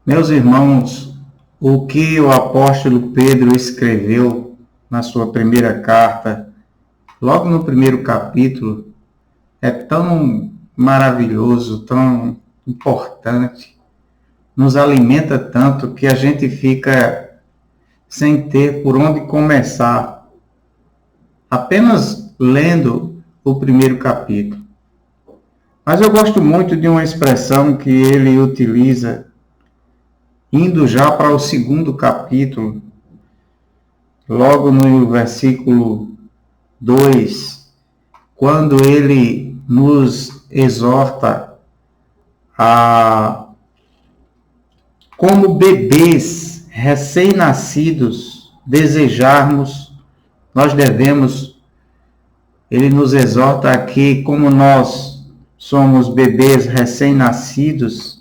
Meus irmãos, o que o apóstolo Pedro escreveu na sua primeira carta, logo no primeiro capítulo, é tão maravilhoso, tão importante, nos alimenta tanto que a gente fica sem ter por onde começar, apenas lendo o primeiro capítulo. Mas eu gosto muito de uma expressão que ele utiliza, indo já para o segundo capítulo, logo no versículo 2, quando ele nos exorta a, como bebês recém-nascidos, ele nos exorta a que, como nós somos bebês recém-nascidos,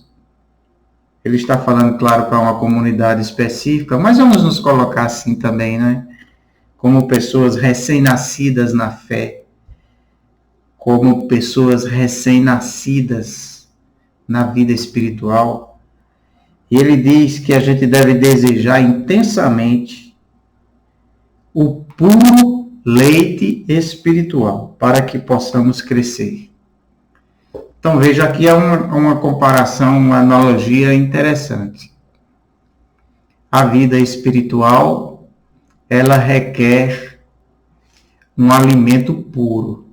ele está falando, claro, para uma comunidade específica, mas vamos nos colocar assim também, né? Como pessoas recém-nascidas na fé, como pessoas recém-nascidas na vida espiritual. E ele diz que a gente deve desejar intensamente o puro leite espiritual para que possamos crescer. Então veja, aqui é uma comparação, uma analogia interessante. A vida espiritual, ela requer um alimento puro.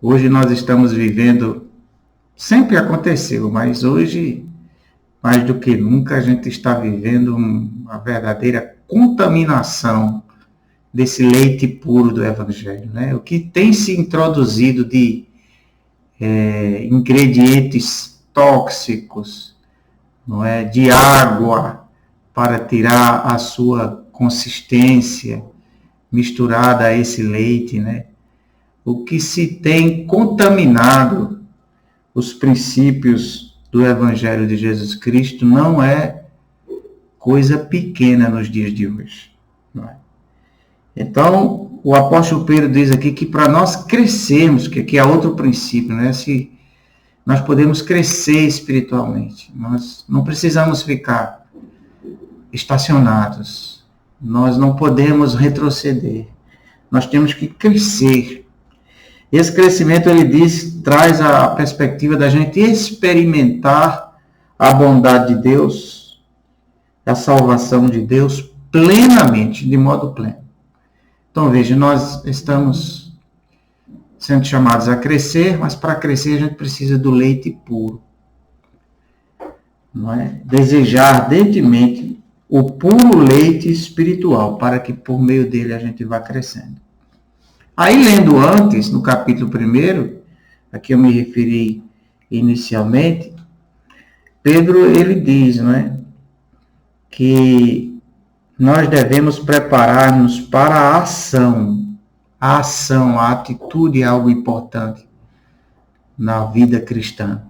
Hoje nós estamos vivendo, sempre aconteceu, mas hoje, mais do que nunca, a gente está vivendo uma verdadeira contaminação desse leite puro do Evangelho, né? O que tem se introduzido de ingredientes tóxicos, não é, de água para tirar a sua consistência misturada a esse leite, né? O que se tem contaminado os princípios do Evangelho de Jesus Cristo não é coisa pequena nos dias de hoje, não é? Então, o apóstolo Pedro diz aqui que para nós crescermos, que aqui é outro princípio, né? Se nós podemos crescer espiritualmente, nós não precisamos ficar estacionados, nós não podemos retroceder, nós temos que crescer. Esse crescimento, ele diz, traz a perspectiva da gente experimentar a bondade de Deus, a salvação de Deus plenamente, de modo pleno. Então, veja, nós estamos sendo chamados a crescer, mas para crescer a gente precisa do leite puro. Não é? Desejar ardentemente o puro leite espiritual, para que por meio dele a gente vá crescendo. Aí, lendo antes, no capítulo 1, aqui eu me referi inicialmente, Pedro, ele diz, não é, que nós devemos preparar-nos para a ação. A ação, a atitude é algo importante na vida cristã.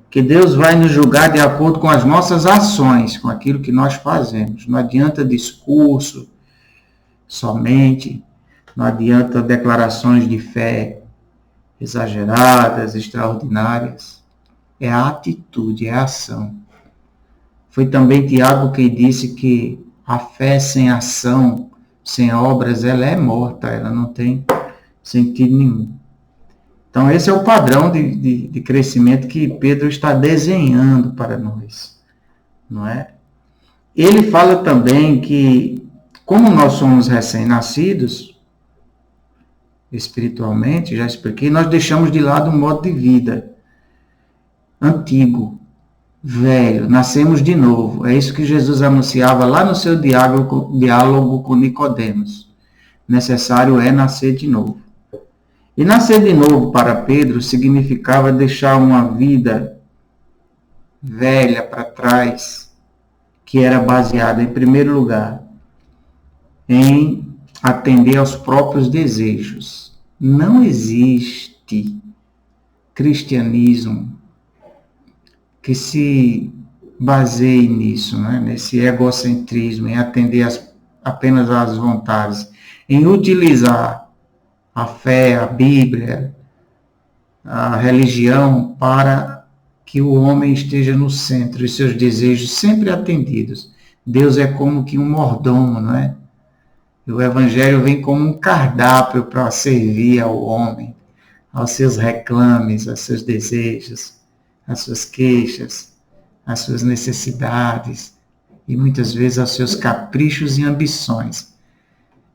Que Deus vai nos julgar de acordo com as nossas ações, com aquilo que nós fazemos. Não adianta discurso somente, não adianta declarações de fé exageradas, extraordinárias. É a atitude, é a ação. Foi também Tiago quem disse que a fé sem ação, sem obras, ela é morta, ela não tem sentido nenhum. Então, esse é o padrão de crescimento que Pedro está desenhando para nós, não é? Ele fala também que, como nós somos recém-nascidos, espiritualmente, já expliquei, nós deixamos de lado um modo de vida antigo, velho, nascemos de novo. É isso que Jesus anunciava lá no seu diálogo com Nicodemos. Necessário é nascer de novo. E nascer de novo para Pedro significava deixar uma vida velha para trás, que era baseada, em primeiro lugar, em atender aos próprios desejos. Não existe cristianismo que se baseie nisso, né? Nesse egocentrismo, em atender apenas às vontades, em utilizar a fé, a Bíblia, a religião para que o homem esteja no centro e seus desejos sempre atendidos. Deus é como que um mordomo, não é? E o Evangelho vem como um cardápio para servir ao homem, aos seus reclames, aos seus desejos, às suas queixas, às suas necessidades e muitas vezes aos seus caprichos e ambições.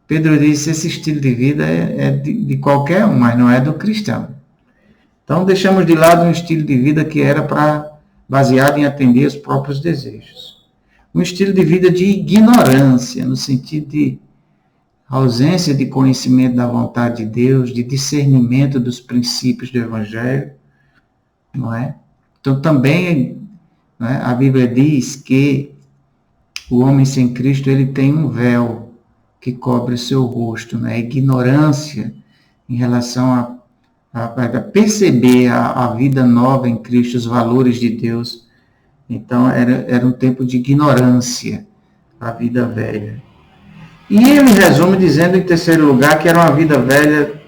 Pedro disse, esse estilo de vida é de qualquer um, mas não é do cristão. Então deixamos de lado um estilo de vida que era baseado em atender os próprios desejos. Um estilo de vida de ignorância, no sentido de ausência de conhecimento da vontade de Deus, de discernimento dos princípios do Evangelho, não é? Então também, não é? A Bíblia diz que o homem sem Cristo ele tem um véu que cobre o seu rosto, né? Ignorância em relação a perceber a vida nova em Cristo, os valores de Deus. Então era um tempo de ignorância, a vida velha. E ele resume dizendo, em terceiro lugar, que era uma vida velha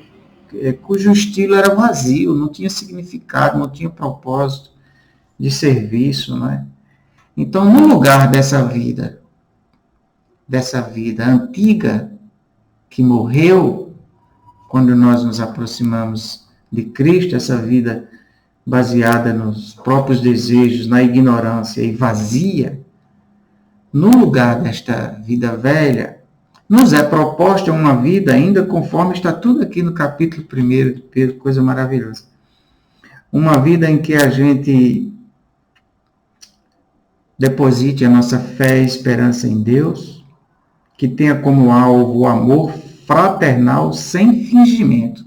cujo estilo era vazio, não tinha significado, não tinha propósito de serviço, não é? Então, no lugar dessa vida antiga, que morreu, quando nós nos aproximamos de Cristo, essa vida baseada nos próprios desejos, na ignorância e vazia, no lugar desta vida velha, nos é proposta uma vida ainda conforme está tudo aqui no capítulo 1 de Pedro, coisa maravilhosa. Uma vida em que a gente deposite a nossa fé e esperança em Deus, que tenha como alvo o amor fraternal sem fingimento.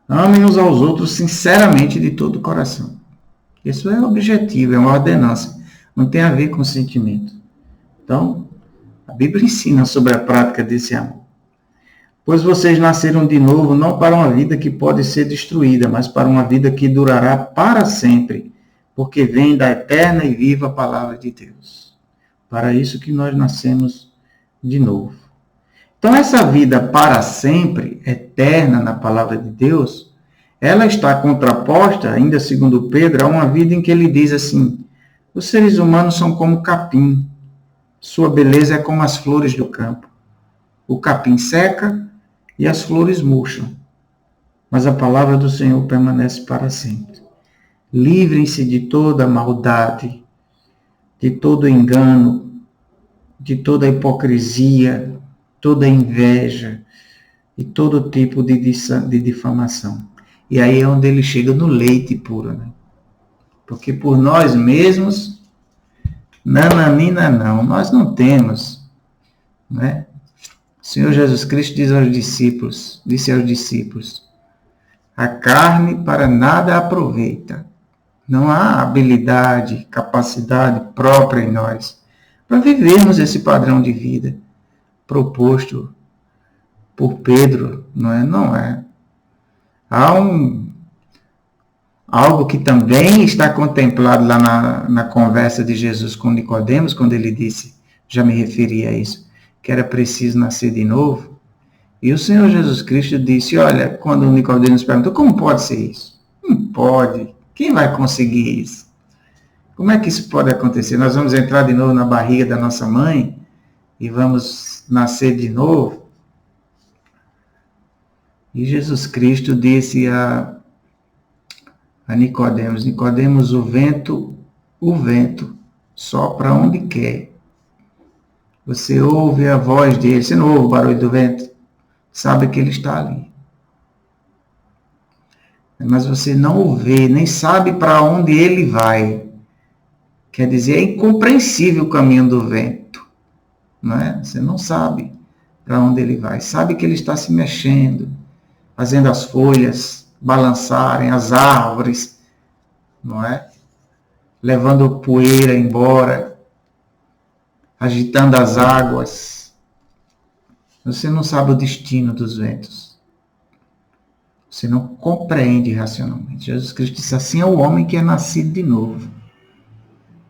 Amem uns aos outros sinceramente de todo o coração. Isso é objetivo, é uma ordenança. Não tem a ver com sentimento. Então, a Bíblia ensina sobre a prática desse amor. Pois vocês nasceram de novo, não para uma vida que pode ser destruída, mas para uma vida que durará para sempre, porque vem da eterna e viva palavra de Deus. Para isso que nós nascemos de novo. Então, essa vida para sempre, eterna na palavra de Deus, ela está contraposta, ainda segundo Pedro, a uma vida em que ele diz assim, os seres humanos são como capim, sua beleza é como as flores do campo. O capim seca e as flores murcham, mas a palavra do Senhor permanece para sempre. Livrem-se de toda maldade, de todo engano, de toda hipocrisia, toda inveja e todo tipo de difamação. E aí é onde ele chega no leite puro, né? Porque por nós mesmos, nananina não, nós não temos, né? O Senhor Jesus Cristo disse aos discípulos, a carne para nada aproveita. Não há habilidade, capacidade própria em nós para vivermos esse padrão de vida proposto por Pedro, não é? Não é. Há algo que também está contemplado lá na conversa de Jesus com Nicodemos, quando ele disse, já me referi a isso, que era preciso nascer de novo. E o Senhor Jesus Cristo disse, olha, quando o Nicodemos perguntou, como pode ser isso? Não pode. Quem vai conseguir isso? Como é que isso pode acontecer? Nós vamos entrar de novo na barriga da nossa mãe e vamos nascer de novo? E Jesus Cristo disse a Nicodemos, Nicodemos, o vento sopra onde quer. Você ouve a voz dele, você não ouve o barulho do vento, sabe que ele está ali. Mas você não o vê, nem sabe para onde ele vai. Quer dizer, é incompreensível o caminho do vento. Não é? Você não sabe para onde ele vai. Sabe que ele está se mexendo, fazendo as folhas balançarem, as árvores, não é? Levando poeira embora, agitando as águas. Você não sabe o destino dos ventos. Você não compreende racionalmente. Jesus Cristo disse assim, é o homem que é nascido de novo.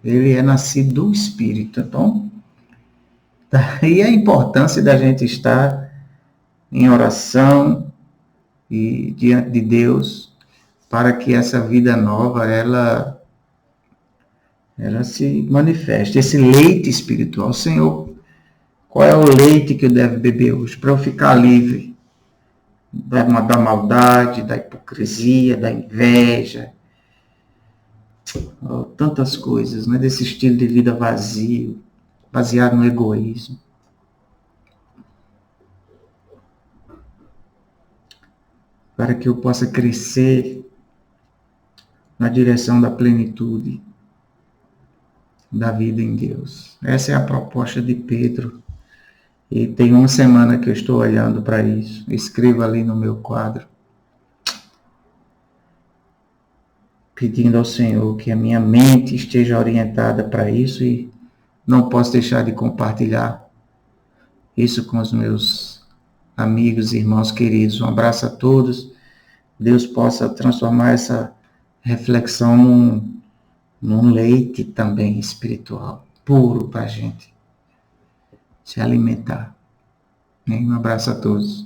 Ele é nascido do Espírito. Então, daí a importância da gente estar em oração e diante de Deus, para que essa vida nova, ela se manifeste. Esse leite espiritual, Senhor, qual é o leite que eu devo beber hoje para eu ficar livre da maldade, da hipocrisia, da inveja, tantas coisas, né? Desse estilo de vida vazio, baseado no egoísmo. Para que eu possa crescer na direção da plenitude da vida em Deus. Essa é a proposta de Pedro. E tem uma semana que eu estou olhando para isso. Escrevo ali no meu quadro, pedindo ao Senhor que a minha mente esteja orientada para isso, e não posso deixar de compartilhar isso com os meus amigos e irmãos queridos. Um abraço a todos. Deus possa transformar essa reflexão num leite também espiritual, puro para a gente se alimentar. Um abraço a todos.